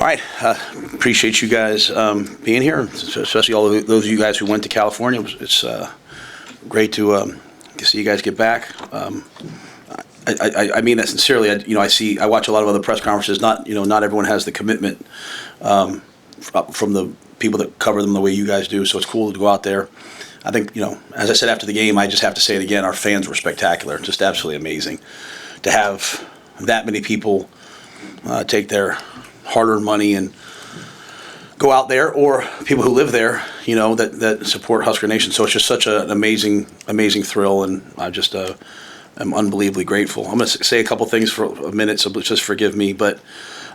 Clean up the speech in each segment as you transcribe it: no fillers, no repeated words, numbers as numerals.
right. Appreciate you guys being here, especially all of those of you guys who went to California. It's great to see you guys get back. I mean that sincerely. I watch a lot of other press conferences. Not everyone has the commitment from the people that cover them the way you guys do. So it's cool to go out there. I think, as I said after the game, I just have to say it again. Our fans were spectacular, just absolutely amazing. To have that many people take their hard-earned money and go out there, or people who live there, that support Husker Nation. So it's just such an amazing thrill, and I just am unbelievably grateful. I'm going to say a couple things for a minute, so just forgive me. But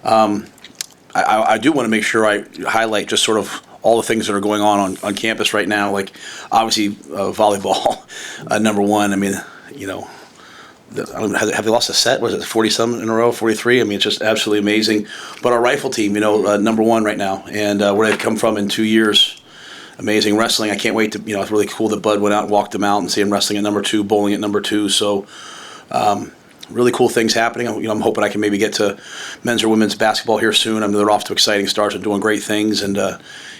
I do want to make sure I highlight just sort of all the things that are going on campus right now. Like, obviously, volleyball, number one. I mean, have they lost a set? Was it 40-some in a row, 43? I mean, it's just absolutely amazing. But our rifle team, number one right now, and where they've come from in 2 years, amazing. Wrestling, I can't wait to, it's really cool that Bud went out and walked them out and see him wrestling at number two, bowling at number two. So, really cool things happening. I'm hoping I can maybe get to men's or women's basketball here soon. I mean, they're off to exciting starts and doing great things. And,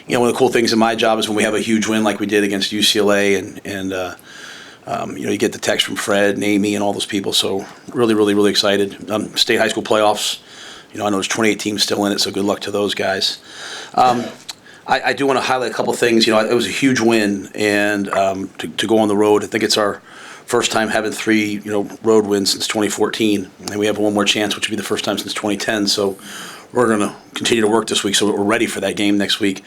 one of the cool things in my job is when we have a huge win like we did against UCLA and you get the text from Fred and Amy and all those people. So really excited. State high school playoffs. I know there's 28 teams still in it, so good luck to those guys. I do want to highlight a couple things. It was a huge win, and to go on the road. I think it's our first time having 3 road wins since 2014, and we have one more chance, which will be the first time since 2010. So we're going to continue to work this week, so we're ready for that game next week.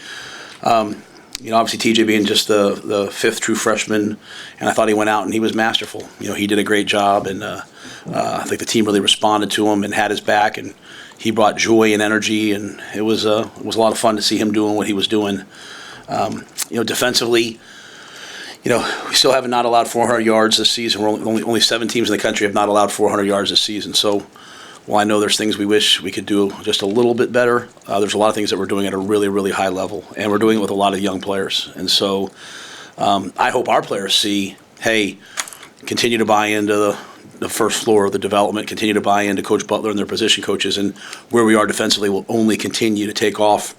Obviously TJ being just the fifth true freshman, and I thought he went out and he was masterful. He did a great job, and I think the team really responded to him and had his back, and he brought joy and energy, and it was a lot of fun to see him doing what he was doing. Defensively, we still have not allowed 400 yards this season. We're only 7 teams in the country have not allowed 400 yards this season. So, while I know there's things we wish we could do just a little bit better, there's a lot of things that we're doing at a really high level, and we're doing it with a lot of young players. And so I hope our players see, hey, continue to buy into the first floor of the development, continue to buy into Coach Butler and their position coaches, and where we are defensively will only continue to take off.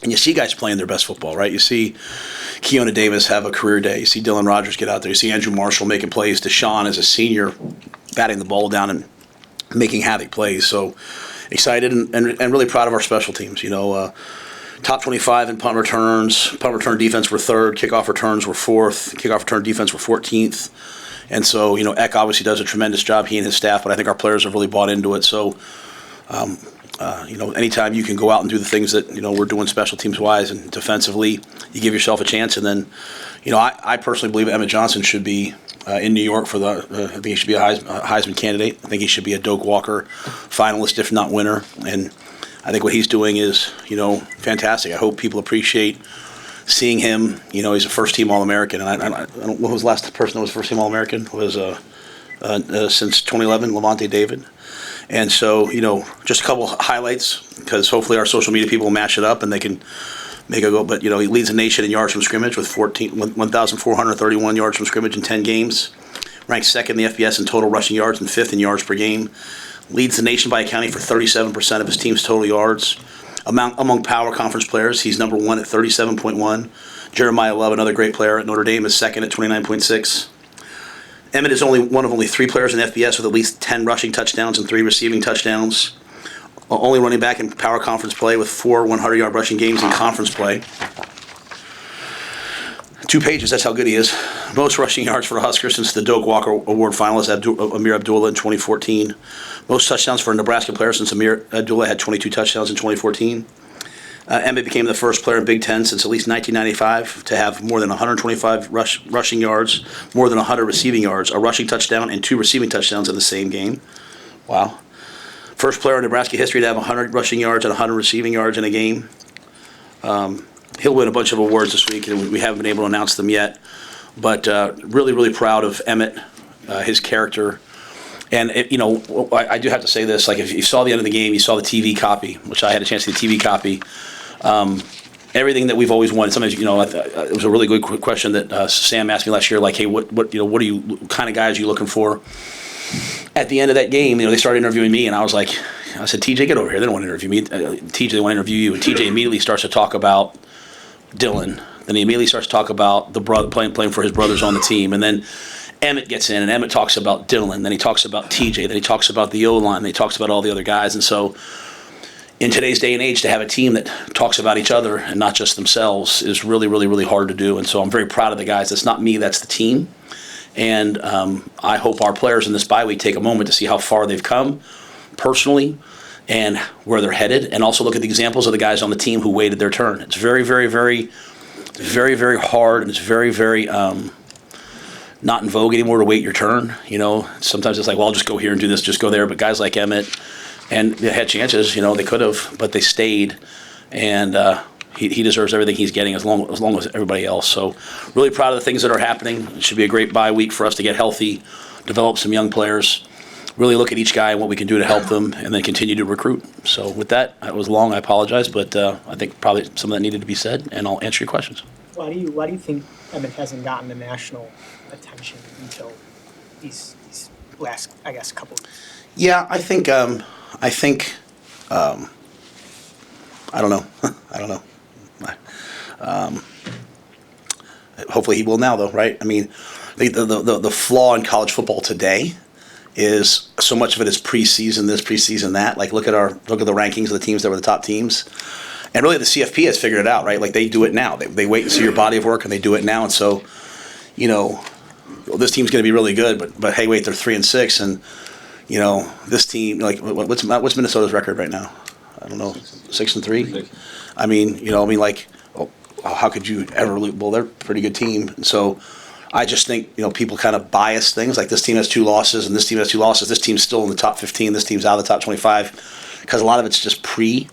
And you see guys playing their best football, right? You see Keona Davis have a career day. You see Dylan Rogers get out there. You see Andrew Marshall making plays. Deshaun as a senior batting the ball down and making havoc plays. So excited and really proud of our special teams. Top 25 in punt returns. Punt return defense were 3rd. Kickoff returns were 4th. Kickoff return defense were 14th. And so, Eck obviously does a tremendous job, he and his staff, but I think our players have really bought into it. So, anytime you can go out and do the things that, we're doing special teams wise and defensively, you give yourself a chance. And then, I personally believe Emmett Johnson should be in New York for I think he should be a Heisman candidate. I think he should be a Doak Walker finalist, if not winner. And I think what he's doing is, fantastic. I hope people appreciate seeing him. He's a first-team All-American. And I don't know who was the last person that was first-team All-American. It was since 2011, Levante David. And so, just a couple highlights, because hopefully our social media people will match it up and they can make a go. But, he leads the nation in yards from scrimmage with 1,431 yards from scrimmage in 10 games. Ranks 2nd in the FBS in total rushing yards and 5th in yards per game. Leads the nation by accounting for 37% of his team's total yards. Among power conference players, he's number 1 at 37.1. Jeremiah Love, another great player at Notre Dame, is 2nd at 29.6. Emmett is one of only 3 players in the FBS with at least 10 rushing touchdowns and 3 receiving touchdowns. Only running back in power conference play with 4 100-yard rushing games in conference play. 2 pages, that's how good he is. Most rushing yards for the Huskers since the Doak Walker Award finalist Amir Abdullah in 2014. Most touchdowns for a Nebraska player since Amir Abdullah had 22 touchdowns in 2014. Emmett became the first player in Big Ten since at least 1995 to have more than 125 rushing yards, more than 100 receiving yards, a rushing touchdown, and 2 receiving touchdowns in the same game. Wow. First player in Nebraska history to have 100 rushing yards and 100 receiving yards in a game. He'll win a bunch of awards this week, and we haven't been able to announce them yet. But really proud of Emmett, his character. And, I do have to say this. Like, if you saw the end of the game, you saw the TV copy, which I had a chance to see the TV copy. Everything that we've always wanted. Sometimes, it was a really good question that Sam asked me last year, like, hey, what kind of guys are you looking for? At the end of that game, they started interviewing me, and I was like, I said, TJ, get over here. They don't want to interview me. TJ, they want to interview you. And TJ immediately starts to talk about Dylan. Then he immediately starts to talk about the brother playing for his brothers on the team. And then Emmett gets in, and Emmett talks about Dylan. Then he talks about TJ. Then he talks about the O-line. Then he talks about all the other guys. And so in today's day and age, to have a team that talks about each other and not just themselves is really, really, really hard to do. And so I'm very proud of the guys. That's not me. That's the team. And I hope our players in this bye week take a moment to see how far they've come personally and where they're headed, and also look at the examples of the guys on the team who waited their turn. It's very, very, very, very, very hard, and it's very, very not in vogue anymore to wait your turn. You know, sometimes it's like, well, I'll just go here and do this, just go there. But guys like Emmett, and they had chances, you know, they could have, but they stayed, and he deserves everything he's getting as long as everybody else. So really proud of the things that are happening. It should be a great bye week for us to get healthy, develop some young players, really look at each guy and what we can do to help them, and then continue to recruit. So with that, it was long. I apologize, but I think probably some of that needed to be said, and I'll answer your questions. Why do you think Emmett hasn't gotten the national attention until these last, I guess, couple of weeks? Yeah, I think I don't know. I don't know. Hopefully he will now, though, right? I mean, the flaw in college football today is so much of it is preseason this, preseason that. Like look at the rankings of the teams that were the top teams, and really the CFP has figured it out, right? Like they do it now. They wait and see your body of work, and they do it now. And so, you know, this team's going to be really good, but hey, wait, they're 3-6, and you know this team. Like what's Minnesota's record right now? I don't know, 6-3. I mean, like, how could you ever lose? Well, they're a pretty good team, and so. I just think, you know, people kind of bias things. Like this team has 2 losses and this team has 2 losses. This team's still in the top 15. This team's out of the top 25 because a lot of it's just pre.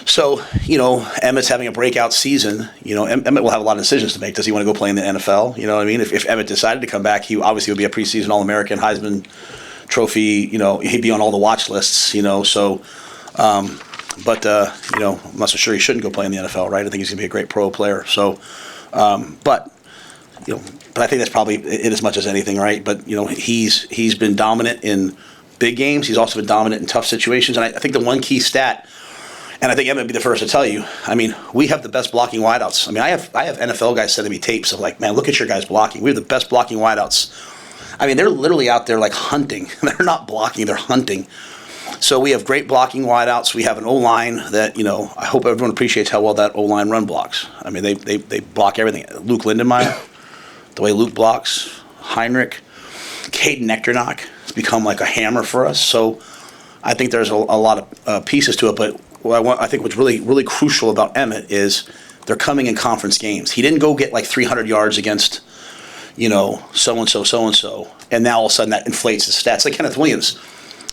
So, you know, Emmett's having a breakout season. You know, Emmett will have a lot of decisions to make. Does he want to go play in the NFL? You know what I mean? If Emmett decided to come back, he obviously would be a preseason All-American, Heisman Trophy. You know, he'd be on all the watch lists, you know. So, you know, I'm not so sure he shouldn't go play in the NFL, right? I think he's going to be a great pro player. So, but I think that's probably it as much as anything, right? But, you know, he's been dominant in big games. He's also been dominant in tough situations. And I think the one key stat, and I think Emmett would be the first to tell you, I mean, we have the best blocking wideouts. I mean, I have NFL guys sending me tapes of like, man, look at your guys blocking. We have the best blocking wideouts. I mean, they're literally out there like hunting. They're not blocking, they're hunting. So we have great blocking wideouts. We have an O-line that, you know, I hope everyone appreciates how well that O-line run blocks. I mean, they block everything. Luke Lindenmeyer, the way Luke blocks, Heinrich, Caden Nectarnock has become like a hammer for us. So I think there's a lot of pieces to it. But I think what's really, really crucial about Emmett is they're coming in conference games. He didn't go get like 300 yards against, you know, so-and-so, and now all of a sudden that inflates his stats. Like Kenneth Williams,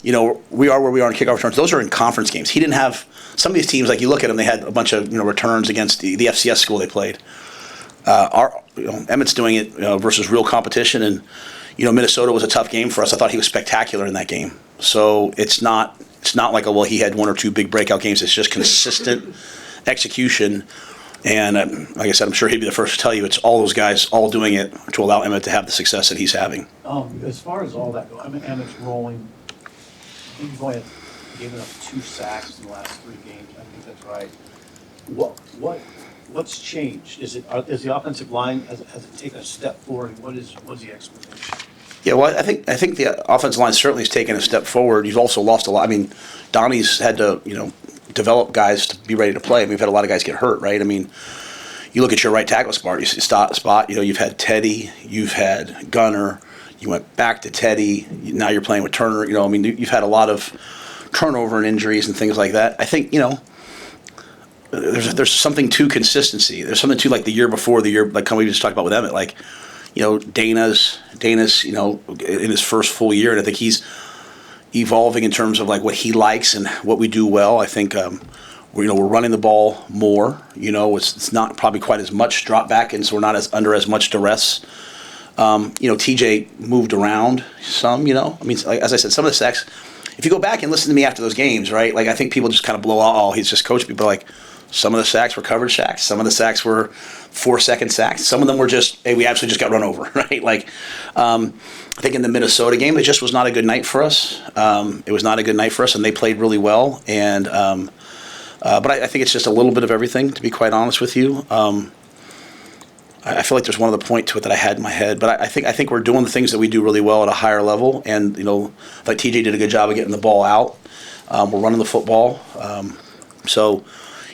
you know, we are where we are in kickoff returns. Those are in conference games. He didn't have some of these teams, like you look at them, they had a bunch of, you know, returns against the FCS school they played. Emmett's doing it versus real competition, and you know Minnesota was a tough game for us. I thought he was spectacular in that game. So it's not like he had 1 or 2 big breakout games. It's just consistent execution, and like I said, I'm sure he'd be the first to tell you it's all those guys all doing it to allow Emmett to have the success that he's having. As far as all that goes, I mean, Emmett's rolling. I think he's only given up 2 sacks in the last 3 games. I think that's right. What's changed? Is the offensive line has it taken a step forward? What's the explanation? Yeah, well, I think the offensive line certainly has taken a step forward. You've also lost a lot. I mean, Donnie's had to develop guys to be ready to play. I mean, we've had a lot of guys get hurt, right? I mean, you look at your right tackle spot. You know, you've had Teddy, you've had Gunner, you went back to Teddy. Now you're playing with Turner. You know, I mean, you've had a lot of turnover and injuries and things like that. I think there's something to consistency. There's something to like the year before, like we just talked about with Emmett. Like, you know, Dana's, you know, in his first full year, and I think he's evolving in terms of like what he likes and what we do well. I think we're running the ball more. You know, it's not probably quite as much drop back, and so we're not under as much duress. You know, TJ moved around some. You know, I mean, like, as I said, some of the sacks. If you go back and listen to me after those games, right? Like I think people just kind of blow out, oh, he's just coached me, but like Some of the sacks were coverage sacks. Some of the sacks were 4-second sacks. Some of them were just, hey, we absolutely just got run over, right? Like, I think in the Minnesota game, it just was not a good night for us. It was not a good night for us, and they played really well. And but I think it's just a little bit of everything, to be quite honest with you. I feel like there's one other point to it that I had in my head, but I think we're doing the things that we do really well at a higher level, and like TJ did a good job of getting the ball out. We're running the football, so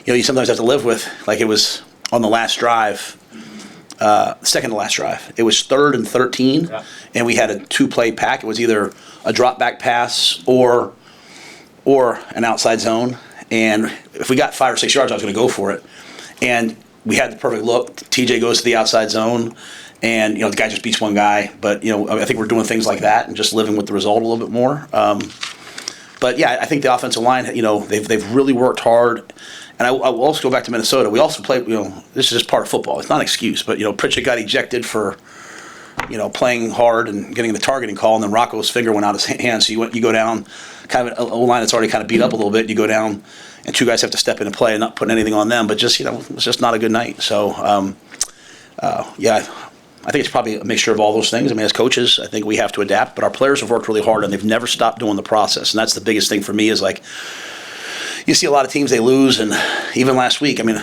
you sometimes have to live with, like, it was on the last drive, second to last drive. It was 3rd and 13, and we had a 2-play pack. It was either a drop back pass or an outside zone, and if we got 5 or 6 yards, I was going to go for it, and we had the perfect look. TJ goes to the outside zone, and the guy just beats one guy. But I think we're doing things like that and just living with the result a little bit more. But yeah, I think the offensive line, they've really worked hard. And I will also go back to Minnesota. We also played. This is just part of football. It's not an excuse, but Pritchett got ejected for playing hard and getting the targeting call, and then Rocco's finger went out his hand. So you go down, kind of an O-line that's already kind of beat up a little bit. You go down, and 2 guys have to step in and play, and not putting anything on them. But just it's just not a good night. So yeah, I think it's probably a mixture of all those things. I mean, as coaches, I think we have to adapt, but our players have worked really hard, and they've never stopped doing the process. And that's the biggest thing for me is, like, you see a lot of teams, they lose, and even last week, I mean,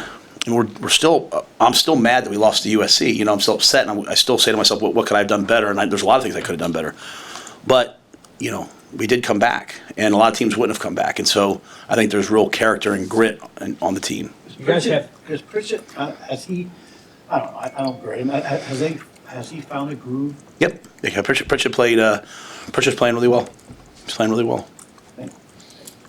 I'm still mad that we lost to USC. I'm still upset, and I still say to myself, what could I have done better? And there's a lot of things I could have done better. But, we did come back, and a lot of teams wouldn't have come back. And so I think there's real character and grit on the team. You guys have. Has Pritchett, has he, I don't know, I don't grade him, has he found a groove? Yep. Yeah, Pritchett Pritchett's playing really well. He's playing really well.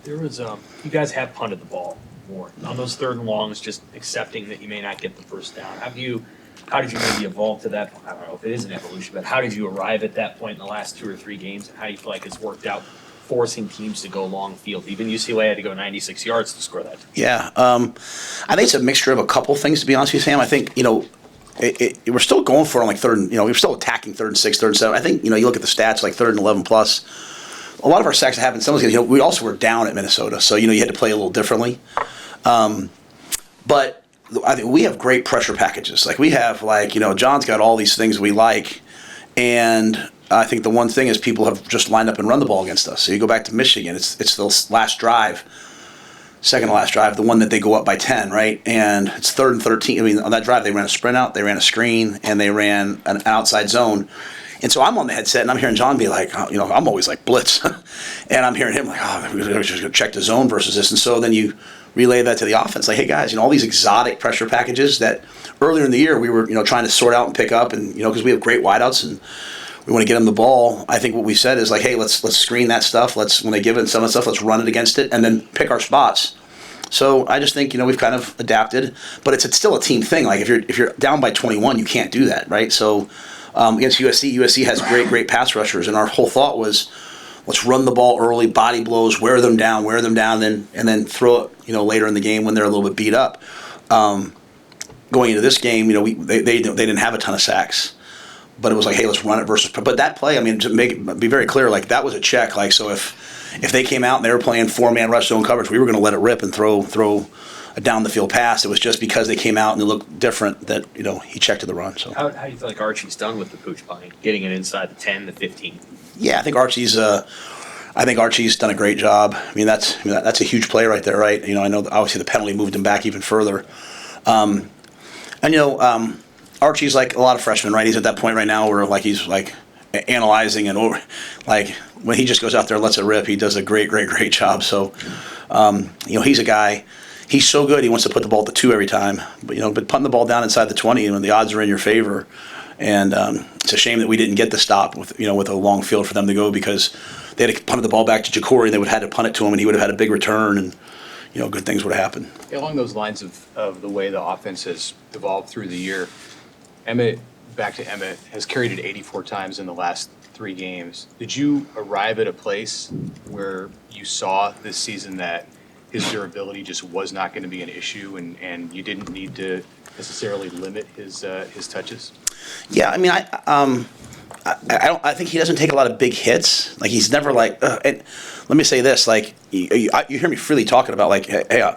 There was you guys have punted the ball more on those 3rd and longs, just accepting that you may not get the first down. How did you maybe evolve to that? I don't know if it is an evolution, but how did you arrive at that point in the last 2 or 3 games? And how do you feel like it's worked out, forcing teams to go long field? Even UCLA had to go 96 yards to score that. Yeah, I think it's a mixture of a couple things, to be honest with you, Sam. I think we're still going for it on, like, 3rd, and we're still attacking 3rd and 6, 3rd and 7. I think you look at the stats, like 3rd and 11 plus. A lot of our sacks that happened, some of those games, we also were down at Minnesota, so you had to play a little differently. But I think we have great pressure packages. Like, we have, John's got all these things we like, and I think the one thing is people have just lined up and run the ball against us. So you go back to Michigan, it's the last drive, second to last drive, the one that they go up by 10, right? And it's 3rd and 13. I mean, on that drive, they ran a sprint out, they ran a screen, and they ran an outside zone. And so I'm on the headset, and I'm hearing John be like, I'm always like blitz. And I'm hearing him like, we're just going to check the zone versus this. And so then you relay that to the offense. Like, hey, guys, all these exotic pressure packages that earlier in the year we were, trying to sort out and pick up. And, because we have great wideouts and we want to get them the ball. I think what we said is, like, hey, let's screen that stuff. When they give it some of the stuff, let's run it against it and then pick our spots. So I just think, we've kind of adapted. But it's still a team thing. Like, if you're down by 21, you can't do that, right? So against USC has great pass rushers, and our whole thought was, let's run the ball early, body blows, wear them down, and then throw it, later in the game when they're a little bit beat up. Going into this game, they didn't have a ton of sacks, but it was like, hey, let's run it versus. But that play, I mean, to be very clear, like, that was a check. Like, so if they came out and they were playing 4-man rush zone coverage, we were going to let it rip and throw a down the field pass. It was just because they came out and they looked different that he checked to the run. So how do you feel like Archie's done with the pooch punting, getting it inside the 10, the 15? Yeah, I think Archie's done a great job. I mean, that's a huge play right there, right? I know obviously the penalty moved him back even further. Archie's like a lot of freshmen, right? He's at that point right now where, like, he's like analyzing and like when he just goes out there and lets it rip, he does a great job. So he's a guy. He's so good. He wants to put the ball at the 2 every time, but putting the ball down inside the 20, the odds are in your favor. And it's a shame that we didn't get the stop with a long field for them to go, because they had to punt the ball back to Jacory, and they would have had to punt it to him, and he would have had a big return, and good things would have happened. Along those lines of the way the offense has evolved through the year, Emmett has carried it 84 times in the last 3 games. Did you arrive at a place where you saw this season that his durability just was not going to be an issue, and you didn't need to necessarily limit his touches? Yeah, I mean, I think he doesn't take a lot of big hits. Like he's never like. And let me say this: like you hear me freely talking about like, hey,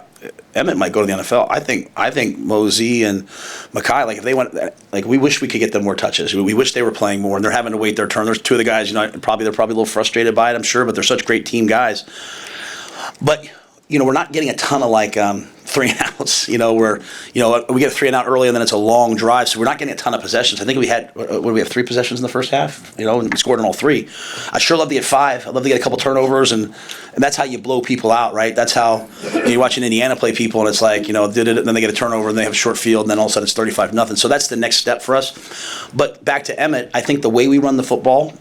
Emmett might go to the NFL. I think Mosey and Mackay, like if they went, like we wish we could get them more touches. We wish they were playing more, and they're having to wait their turn. There's two of the guys, they're probably a little frustrated by it, I'm sure, but they're such great team guys. But we're not getting a ton of like 3 and outs. Where we get a 3 and out early, and then it's a long drive, so we're not getting a ton of possessions. I think we had we have 3 possessions in the first half. And we scored on all 3. I sure love to get 5. I'd love to get a couple turnovers, and that's how you blow people out, right? That's how you're watching Indiana play people, and it's like then they get a turnover, and they have a short field, and then all of a sudden it's 35-0. So that's the next step for us. But back to Emmett, I think the way we run the football.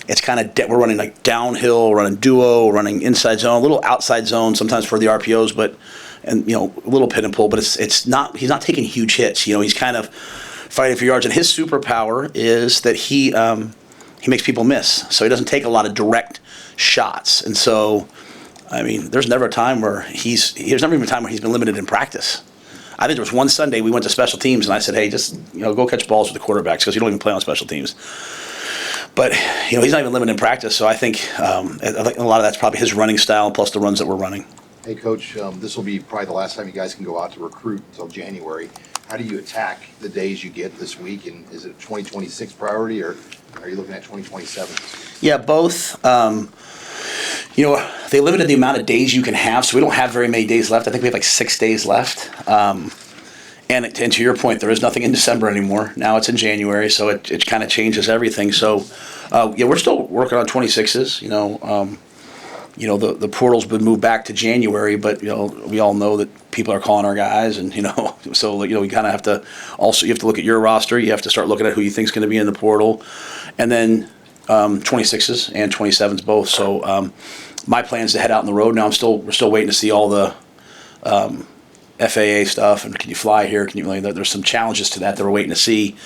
It's kind of we're running like downhill, running duo, running inside zone, a little outside zone sometimes for the RPOs, but a little pin and pull. But it's not. He's not taking huge hits. He's kind of fighting for yards, and his superpower is that he makes people miss. So he doesn't take a lot of direct shots, and so there's never a time where he's been limited in practice. I think there was one Sunday we went to special teams, and I said, hey, just go catch balls with the quarterbacks because you don't even play on special teams. But he's not even limited in practice, so I think a lot of that's probably his running style plus the runs that we're running. Hey, Coach, this will be probably the last time you guys can go out to recruit until January. How do you attack the days you get this week, and is it a 2026 priority, or are you looking at 2027? Yeah, both. They limited the amount of days you can have, so we don't have very many days left. I think we have like 6 days left. And to your point, there is nothing in December anymore. Now it's in January, so it kind of changes everything. So, we're still working on 26s. The portal's been moved back to January, but we all know that people are calling our guys, and so we kind of have to. Also, you have to look at your roster. You have to start looking at who you think is going to be in the portal, and then 26s and 27s both. So, my plan is to head out on the road. Now we're still waiting to see all the. FAA stuff, and can you fly here? There's some challenges to that we're waiting to see,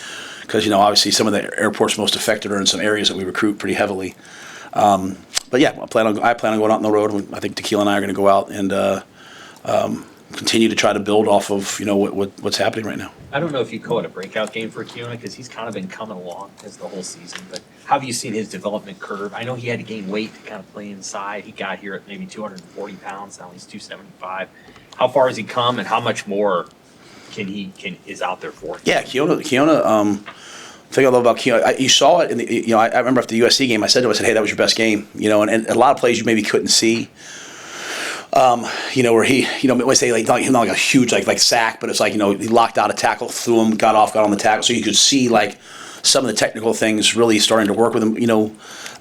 because obviously some of the airports most affected are in some areas that we recruit pretty heavily. But yeah, I plan on going out on the road. I think Tequila and I are going to go out and continue to try to build off of what's happening right now. I don't know if you call it a breakout game for Keona because he's kind of been coming along as the whole season, but how have you seen his development curve? I know he had to gain weight to kind of play inside. He got here at maybe 240 pounds. Now he's 275. How far has he come, and how much more is out there for him? Yeah, Keona. The thing I love about Keona, you saw it in the. I remember after the USC game, I said to him, hey, that was your best game. And a lot of plays you maybe couldn't see. Where he, when say like not like a huge like sack, but it's like he locked out a tackle, threw him, got on the tackle, so you could see like some of the technical things really starting to work with him.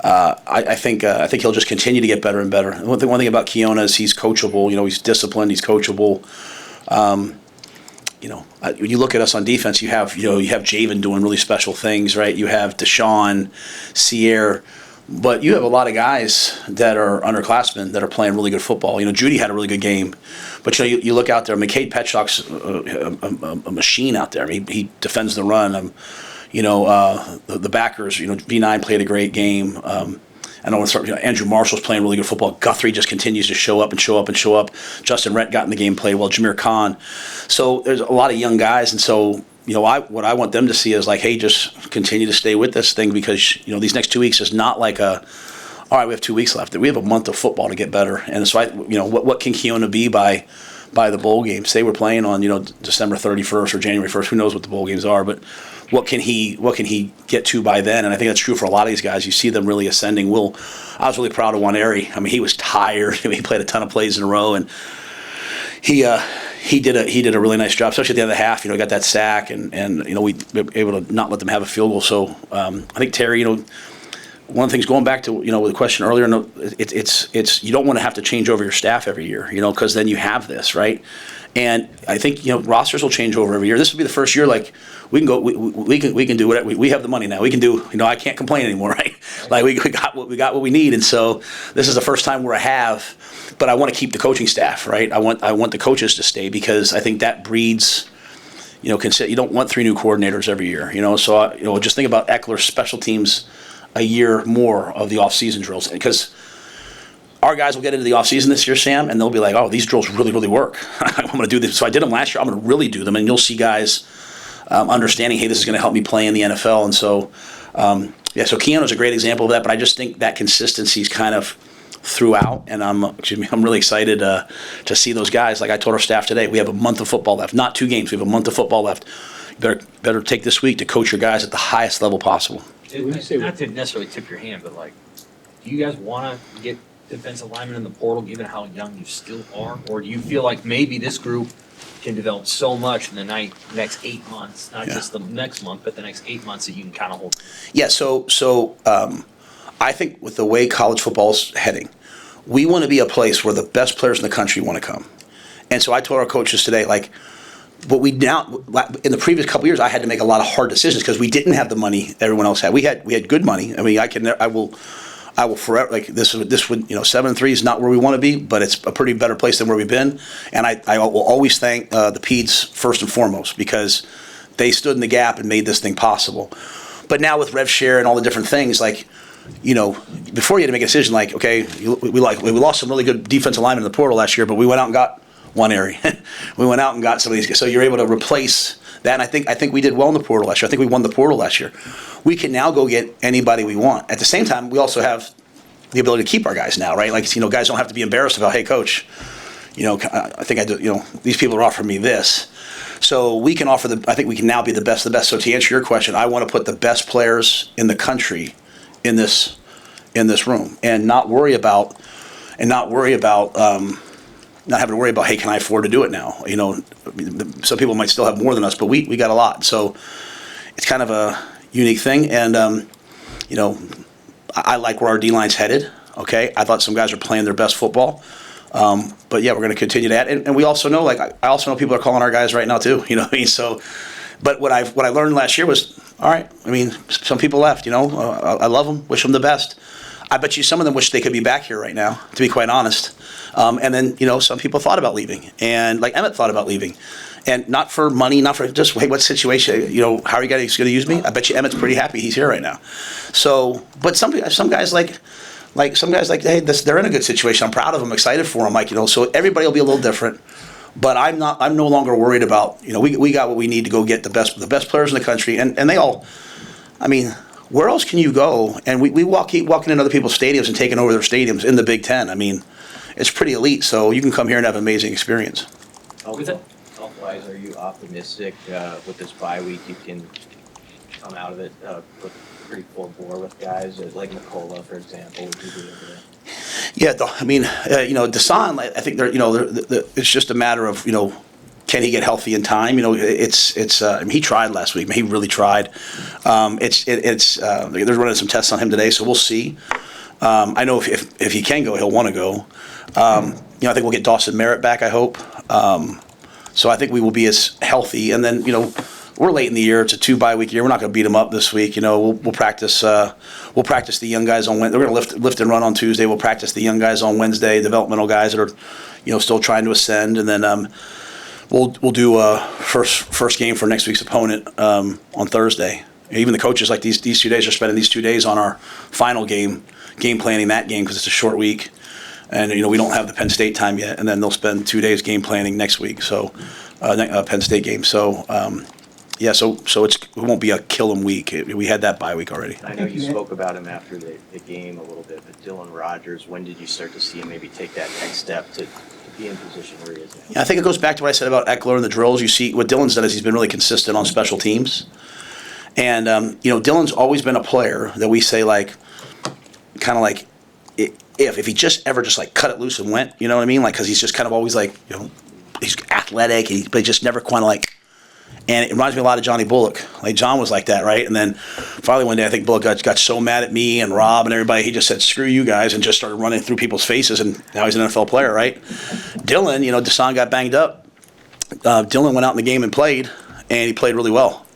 I think he'll just continue to get better and better. One thing about Keona is he's coachable. He's disciplined. He's coachable. When you look at us on defense, you have Javen doing really special things, right? You have Deshaun, Sierre, but you have a lot of guys that are underclassmen that are playing really good football. Judy had a really good game, but you look out there. McCade Petchock's a machine out there. He defends the run. The backers, V9 played a great game. I don't want to start. Andrew Marshall's playing really good football. Guthrie just continues to show up and show up and show up. Justin Rhett got in the game, played well. Jameer Khan. So there's a lot of young guys, and so what I want them to see is like, hey, just continue to stay with this thing, because these next 2 weeks is not like all right, we have 2 weeks left. We have a month of football to get better, and so what can Keona be by the bowl game? Say we're playing on December 31st or January 1st. Who knows what the bowl games are, but what can he get to by then? And I think that's true for a lot of these guys. You see them really ascending. I was really proud of Waneri. He was tired. He played a ton of plays in a row, and he did a really nice job, especially at the end of the half. He got that sack, and we were able to not let them have a field goal. So I think Terry, one of the things going back to with the question earlier, it's you don't want to have to change over your staff every year, because then you have this, right? And I think rosters will change over every year. This will be the first year like we can go, we can do whatever. We have the money now. We can do. I can't complain anymore, right? Like we got what we need, and so this is the first time we're a have. But I want to keep the coaching staff, right? I want the coaches to stay, because I think that breeds. You don't want 3 new coordinators every year. So just think about Eckler's special teams a year more of the off-season drills, because our guys will get into the offseason this year, Sam, and they'll be like, oh, these drills really, really work. I'm going to do this. So I did them last year. I'm going to really do them. And you'll see guys understanding, hey, this is going to help me play in the NFL. And so Yeah, so Keanu's a great example of that, but I just think that consistency is kind of throughout, and I'm really excited to see those guys. Like I told our staff today, we have a month of football left, not 2 games. We have a month of football left. You better take this week to coach your guys at the highest level possible. Not to necessarily tip your hand, but like, do you guys want to get defensive linemen in the portal, given how young you still are, or do you feel like maybe this group can develop so much in the next 8 months, not just the next month, but the next 8 months that you can kind of hold? Yeah, so I think with the way college football's heading, we want to be a place where the best players in the country want to come. And so I told our coaches today, like, but we now, in the previous couple of years, I had to make a lot of hard decisions because we didn't have the money everyone else had. We had good money. I mean, I will forever, like, this would 7-3 is not where we want to be, but it's a pretty better place than where we've been. And I will always thank the Peds first and foremost, because they stood in the gap and made this thing possible. But now with rev share and all the different things, like, before you had to make a decision, like, okay, we lost some really good defensive linemen in the portal last year, but we went out and got one area. We went out and got some of these, so you're able to replace that. And I think we did well in the portal last year. I think we won the portal last year. We can now go get anybody we want. At the same time, we also have the ability to keep our guys now, right? Like, guys don't have to be embarrassed about, hey, coach, I think I do, these people are offering me this. So we can offer I think we can now be the best of the best. So to answer your question, I want to put the best players in the country in this room, and not having to worry about, hey, can I afford to do it now? Some people might still have more than us, but we got a lot. So it's kind of a unique thing. And, I like where our D-line's headed. Okay. I thought some guys are playing their best football. But yeah, we're going to continue that. And we also know, like, I also know people are calling our guys right now too, So, but what I learned last year was, all right, I mean, some people left, I love them, wish them the best. I bet you some of them wish they could be back here right now, to be quite honest. And then, some people thought about leaving, and like Emmett thought about leaving, and not for money, not for just, hey, what situation, how are you guys going to use me? I bet you Emmett's pretty happy he's here right now. So, but some guys like some guys like, hey, they're in a good situation. I'm proud of them, excited for them, so everybody will be a little different. But I'm no longer worried about, we got what we need to go get the best players in the country, and they all, I mean, where else can you go? And we keep walking in other people's stadiums and taking over their stadiums in the Big Ten. I mean, it's pretty elite, so you can come here and have an amazing experience. Health-wise, are you optimistic with this bye week you can come out of it with pretty full bore with guys like Nicola, for example? Would you be able to? Yeah, I mean, Desan, I think it's just a matter of, can he get healthy in time? I mean, he tried last week. He really tried. They're running some tests on him today, so we'll see. I know if he can go, he'll want to go. I think we'll get Dawson Merritt back, I hope. So I think we will be as healthy. And then, we're late in the year. It's a 2-bye week year. We're not going to beat them up this week. We'll practice. We'll practice the young guys on Wednesday. We're going to lift and run on Tuesday. We'll practice the young guys on Wednesday, developmental guys that are, still trying to ascend. And then we'll do a first game for next week's opponent on Thursday. Even the coaches, like these 2 days, are spending these 2 days on our final game planning that game because it's a short week. And, we don't have the Penn State time yet. And then they'll spend 2 days game planning next week. So, Penn State game. So, so it won't be a kill 'em week. We had that bye week already. I know you spoke about him after the game a little bit, but Dylan Rogers, when did you start to see him maybe take that next step to be in position where he is now? Yeah, I think it goes back to what I said about Eckler and the drills. You see, what Dylan's done is he's been really consistent on special teams. And, Dylan's always been a player that we say, like, kind of like, if he just ever just like cut it loose and went, you know what I mean? Like, because he's just kind of always like, he's athletic, but he just never kind of like, and it reminds me a lot of Johnny Bullock. Like, John was like that, right? And then finally one day, I think Bullock got so mad at me and Rob and everybody, he just said, screw you guys, and just started running through people's faces, and now he's an NFL player, right? Dylan, Desan got banged up. Dylan went out in the game and played, and he played really well.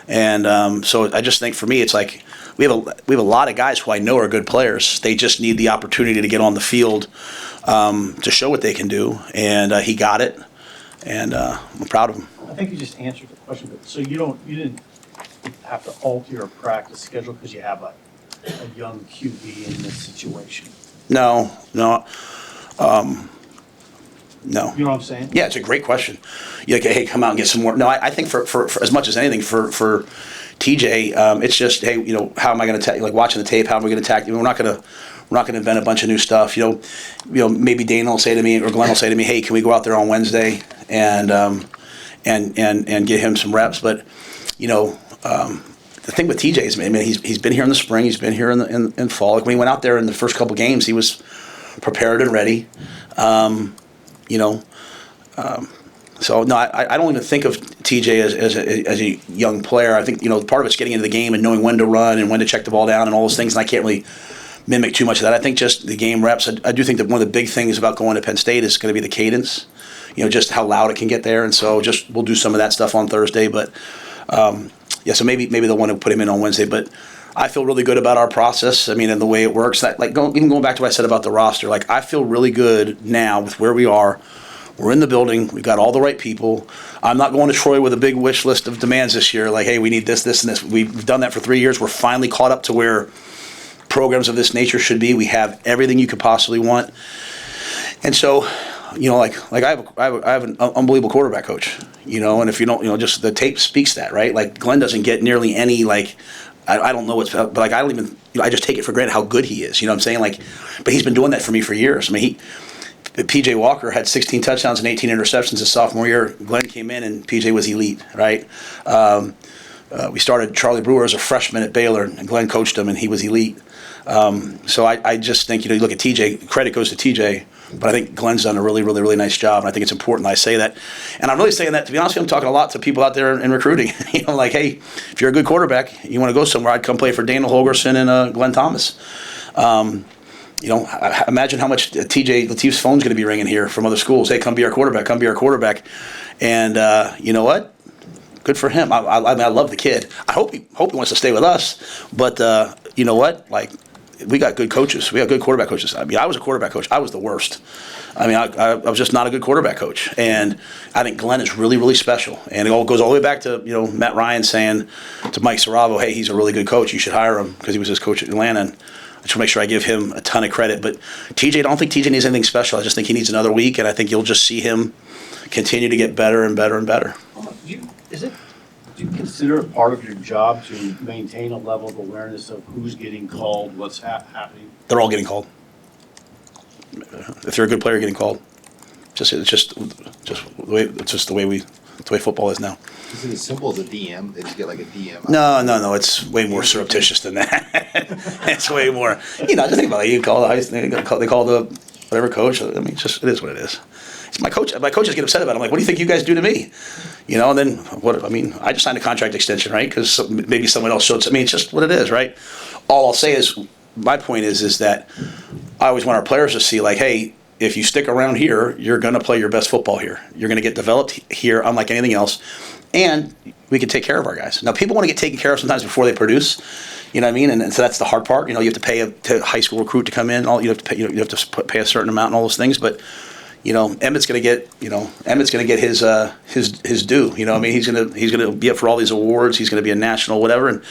And so I just think for me, it's like we have a lot of guys who I know are good players. They just need the opportunity to get on the field to show what they can do, and he got it, and I'm proud of him. I think you just answered the question, but so you didn't have to alter your practice schedule because you have a young QB in this situation? No. No. You know what I'm saying? Yeah, it's a great question. You're like, hey, come out and get some more. No, I think for as much as anything, for TJ, it's just, hey, how am I going to watching the tape? How am we going to attack? We're not going to invent a bunch of new stuff. Maybe Dana will say to me or Glenn will say to me, hey, can we go out there on Wednesday and get him some reps? But the thing with TJ is, he's been here in the spring, he's been here in fall. Like when he went out there in the first couple games, he was prepared and ready. So no, I don't even think of TJ as a young player. I think part of it's getting into the game and knowing when to run and when to check the ball down and all those things. And I can't really mimic too much of that. I think just the game reps. I do think that one of the big things about going to Penn State is going to be the cadence. Just how loud it can get there. And so we'll do some of that stuff on Thursday. But so maybe they'll want to put him in on Wednesday. But I feel really good about our process. And the way it works. Even going back to what I said about the roster, I feel really good now with where we are. We're in the building. We've got all the right people. I'm not going to Troy with a big wish list of demands this year. Hey, we need this, this, and this. We've done that for 3 years. We're finally caught up to where programs of this nature should be. We have everything you could possibly want. And so, I have an unbelievable quarterback coach. And if you don't, just the tape speaks that, right? Glenn doesn't get nearly any I don't know but I don't even. I just take it for granted how good he is. You know what I'm saying? But he's been doing that for me for years. PJ Walker had 16 touchdowns and 18 interceptions his sophomore year. Glenn came in and PJ was elite, right? We started Charlie Brewer as a freshman at Baylor, and Glenn coached him, and he was elite. So I just think, you look at TJ, credit goes to TJ, but I think Glenn's done a really, really, really nice job, and I think it's important that I say that. And I'm really saying that, to be honest with you, I'm talking a lot to people out there in recruiting. Hey, if you're a good quarterback, you want to go somewhere, I'd come play for Daniel Holgerson and Glenn Thomas. Imagine how much TJ Latif's phone's going to be ringing here from other schools. Hey, come be our quarterback. And you know what? Good for him. I love the kid. I hope he wants to stay with us. But you know what? We got good coaches. We got good quarterback coaches. I was a quarterback coach. I was the worst. I was just not a good quarterback coach. And I think Glenn is really, really special. And it all goes all the way back to Matt Ryan saying to Mike Saravo, hey, he's a really good coach. You should hire him because he was his coach at Atlanta. And I just want to make sure I give him a ton of credit. But TJ, I don't think TJ needs anything special. I just think he needs another week, and I think you'll just see him continue to get better and better and better. Do you consider it part of your job to maintain a level of awareness of who's getting called, what's happening? They're all getting called. If they're a good player, getting called. It's just the way football is now. Is it as simple as a DM? They just get a DM? No. It's way more surreptitious than that. It's way more. Just think about it. You call they call the whatever coach. It is what it is. It's my coach. My coaches get upset about it. I'm like, what do you think you guys do to me? And then what? I just signed a contract extension, right? Because maybe someone else showed. It's just what it is, right? All I'll say is, my point is that I always want our players to see, hey, if you stick around here, you're going to play your best football here. You're going to get developed here, unlike anything else. And we can take care of our guys. Now, people want to get taken care of sometimes before they produce. You know what I mean? And so that's the hard part. You have to pay a high school recruit to come in. You have to pay a certain amount and all those things. But Emmett's going to get his due. He's going to be up for all these awards. He's going to be a national whatever, and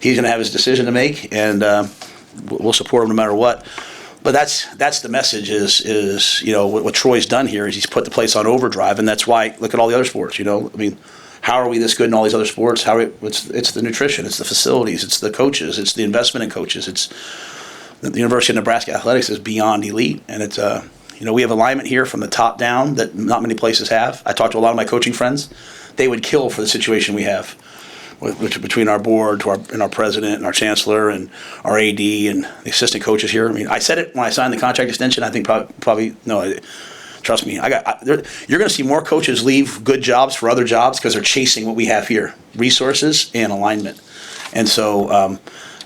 he's going to have his decision to make. And we'll support him no matter what. But that's the message is what Troy's done here is he's put the place on overdrive, and that's why look at all the other sports. How are we this good in all these other sports? It's the nutrition, it's the facilities, it's the coaches, it's the investment in coaches. It's the University of Nebraska athletics is beyond elite, and it's we have alignment here from the top down that not many places have. I talked to a lot of my coaching friends; they would kill for the situation we have between our board and our president and our chancellor and our AD and the assistant coaches here. I said it when I signed the contract extension. I think probably no. Trust me, you're going to see more coaches leave good jobs for other jobs because they're chasing what we have here, resources and alignment. And so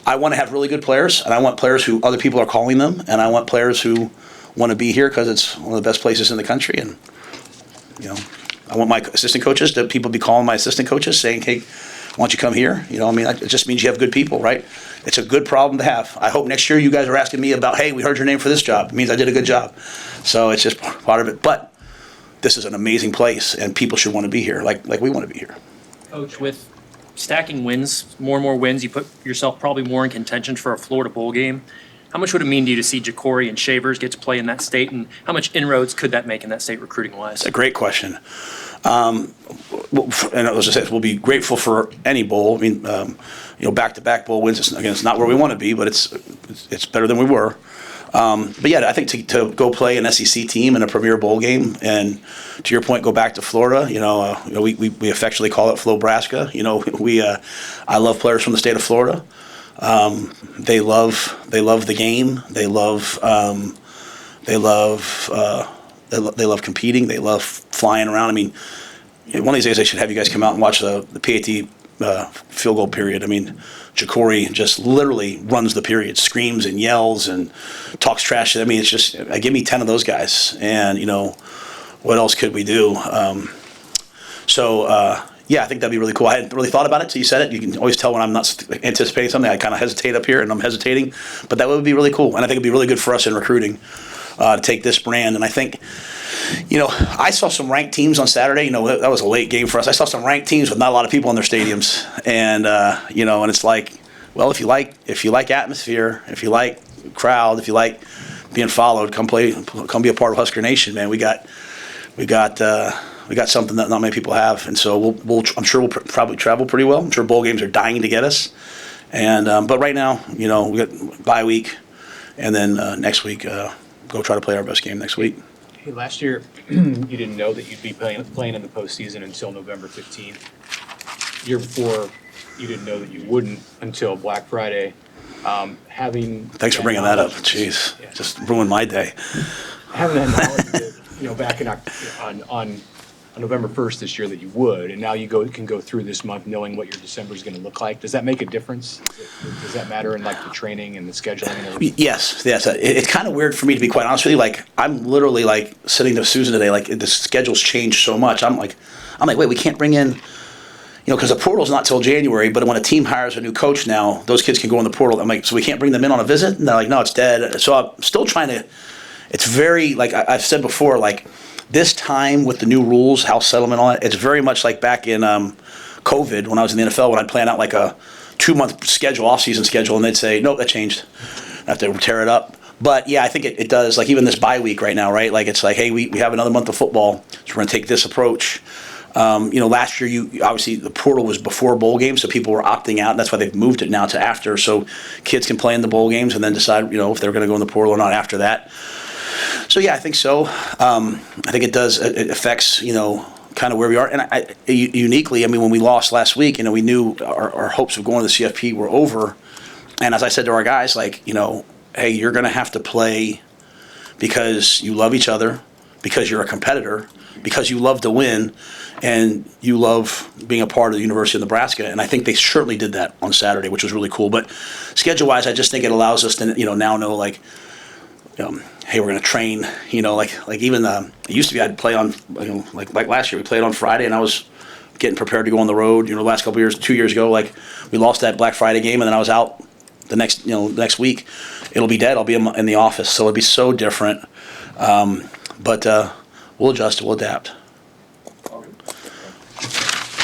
I want to have really good players, and I want players who other people are calling them, and I want players who want to be here because it's one of the best places in the country. And I want my assistant coaches to people be calling my assistant coaches saying, hey, why don't you come here? It just means you have good people, right? It's a good problem to have. I hope next year you guys are asking me about, hey, we heard your name for this job. It means I did a good job. So it's just part of it. But this is an amazing place, and people should want to be here like we want to be here. Coach, with stacking wins, more and more wins, you put yourself probably more in contention for a Florida bowl game. How much would it mean to you to see Ja'Cory and Shavers get to play in that state, and how much inroads could that make in that state recruiting-wise? It's a great question. and as I said, we'll be grateful for any bowl. I mean, back-to-back bowl wins. It's not where we want to be, but it's better than we were. But yeah, I think to go play an SEC team in a premier bowl game, and to your point, go back to Florida. We affectionately call it Flo-Braska. I love players from the state of Florida. They love the game. They love competing. They love flying around. I mean, one of these days I should have you guys come out and watch the PAT field goal period. I mean, Ja'Cory just literally runs the period, screams and yells and talks trash. I mean, it's just, give me 10 of those guys, and what else could we do? Yeah, I think that'd be really cool. I hadn't really thought about it till you said it. You can always tell when I'm not anticipating something. I kind of hesitate up here, and I'm hesitating, but that would be really cool, and I think it'd be really good for us in recruiting to take this brand. And I think, I saw some ranked teams on Saturday. That was a late game for us. I saw some ranked teams with not a lot of people in their stadiums, and and it's like, well, if you like atmosphere, if you like crowd, if you like being followed, come be a part of Husker Nation, man. We got something that not many people have, and so I'm sure we'll probably travel pretty well. I'm sure bowl games are dying to get us, and but right now, we got bye week, and then next week go try to play our best game next week. Hey, last year, you didn't know that you'd be playing in the postseason until November 15th. Year before, you didn't know that you wouldn't until Black Friday. Thanks for bringing that up. Jeez, Yeah. just ruined my day. Having that knowledge that, back on November 1st this year that you would, and now you can go through this month knowing what your December is going to look like. Does that make a difference? Does that matter in the training and the scheduling and everything? Yes. It's kind of weird for me, to be quite honest with you. Like, I'm literally sitting to Susan today. Like, the schedule's changed so much. I'm like, wait, we can't bring in, because the portal's not till January. But when a team hires a new coach now, those kids can go in the portal. I'm like, so we can't bring them in on a visit? And they're like, no, it's dead. So I'm still trying to. It's very, like I've said before, like, this time with the new rules, house settlement, all that, it's very much like back in COVID when I was in the NFL, when I'd plan out like a 2-month schedule, off-season schedule, and they'd say, nope, that changed. I have to tear it up. But yeah, I think it does. Like, even this bye week right now, right? Like, it's like, hey, we have another month of football, so we're going to take this approach. Last year, obviously the portal was before bowl games, so people were opting out, and that's why they've moved it now to after, so kids can play in the bowl games and then decide, if they're going to go in the portal or not after that. So yeah, I think so. I think it does. It affects, kind of where we are. And uniquely, I mean, when we lost last week, we knew our hopes of going to the CFP were over. And as I said to our guys, like, hey, you're going to have to play because you love each other, because you're a competitor, because you love to win, and you love being a part of the University of Nebraska. And I think they certainly did that on Saturday, which was really cool. But schedule-wise, I just think it allows us to, now know, like, hey, we're going to train, like even it used to be I'd play on, like last year we played on Friday, and I was getting prepared to go on the road. The last couple of years, 2 years ago, like, we lost that Black Friday game, and then I was out the next week. It'll be dead. I'll be in the office, so it'll be so different. But we'll adjust. We'll adapt.